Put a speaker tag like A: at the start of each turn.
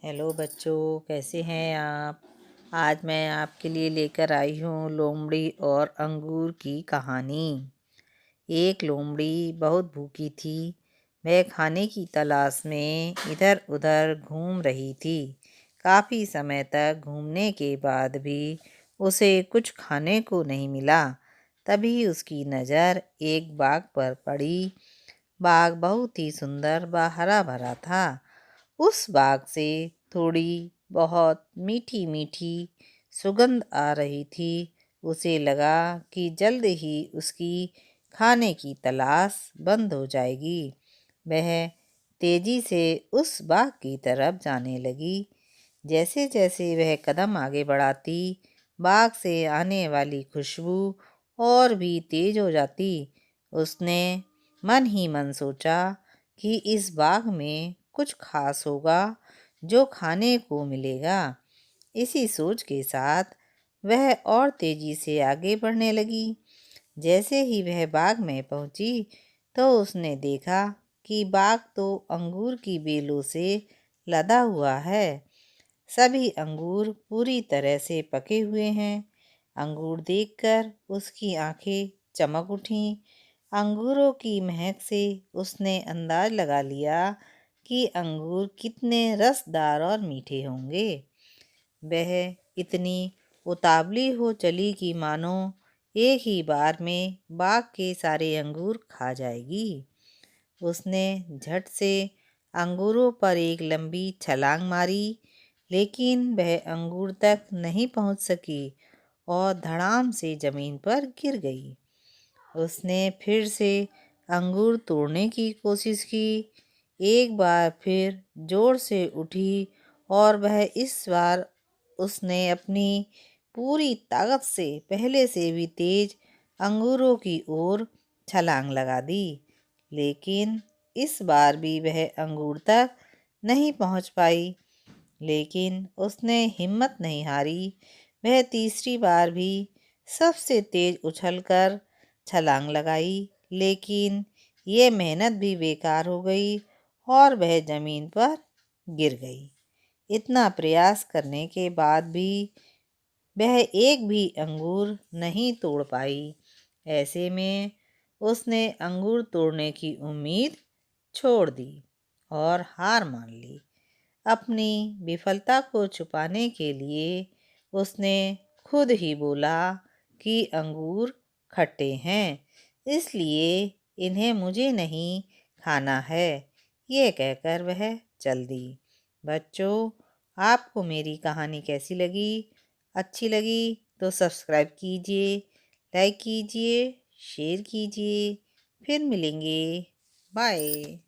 A: Hello बच्चों, कैसे हैं आप। आज मैं आपके लिए लेकर आई हूँ लोमड़ी और अंगूर की कहानी। एक लोमड़ी बहुत भूखी थी। वह खाने की तलाश में इधर उधर घूम रही थी। काफ़ी समय तक घूमने के बाद भी उसे कुछ खाने को नहीं मिला। तभी उसकी नज़र एक बाग पर पड़ी। बाग बहुत ही सुंदर व हरा भरा था। उस बाग से थोड़ी बहुत मीठी मीठी सुगंध आ रही थी। उसे लगा कि जल्द ही उसकी खाने की तलाश बंद हो जाएगी। वह तेजी से उस बाग की तरफ जाने लगी। जैसे जैसे वह कदम आगे बढ़ाती, बाग से आने वाली खुशबू और भी तेज हो जाती। उसने मन ही मन सोचा कि इस बाग में कुछ खास होगा जो खाने को मिलेगा। इसी सोच के साथ वह और तेजी से आगे बढ़ने लगी। जैसे ही वह बाग में पहुंची तो उसने देखा कि बाग तो अंगूर की बेलों से लदा हुआ है। सभी अंगूर पूरी तरह से पके हुए हैं। अंगूर देखकर उसकी आंखें चमक उठीं। अंगूरों की महक से उसने अंदाज लगा लिया कि अंगूर कितने रसदार और मीठे होंगे। वह इतनी उतावली हो चली कि मानो एक ही बार में बाग के सारे अंगूर खा जाएगी। उसने झट से अंगूरों पर एक लंबी छलांग मारी, लेकिन वह अंगूर तक नहीं पहुंच सकी और धड़ाम से जमीन पर गिर गई। उसने फिर से अंगूर तोड़ने की कोशिश की। एक बार फिर जोर से उठी और वह इस बार उसने अपनी पूरी ताकत से पहले से भी तेज अंगूरों की ओर छलांग लगा दी। लेकिन इस बार भी वह अंगूर तक नहीं पहुंच पाई। लेकिन उसने हिम्मत नहीं हारी। वह तीसरी बार भी सबसे तेज उछलकर छलांग लगाई, लेकिन ये मेहनत भी बेकार हो गई और वह जमीन पर गिर गई। इतना प्रयास करने के बाद भी वह एक भी अंगूर नहीं तोड़ पाई। ऐसे में उसने अंगूर तोड़ने की उम्मीद छोड़ दी और हार मान ली। अपनी विफलता को छुपाने के लिए उसने खुद ही बोला कि अंगूर खट्टे हैं, इसलिए इन्हें मुझे नहीं खाना है। ये कहकर वह चल दी। बच्चों, आपको मेरी कहानी कैसी लगी? अच्छी लगी तो सब्सक्राइब कीजिए, लाइक कीजिए, शेयर कीजिए। फिर मिलेंगे। बाय।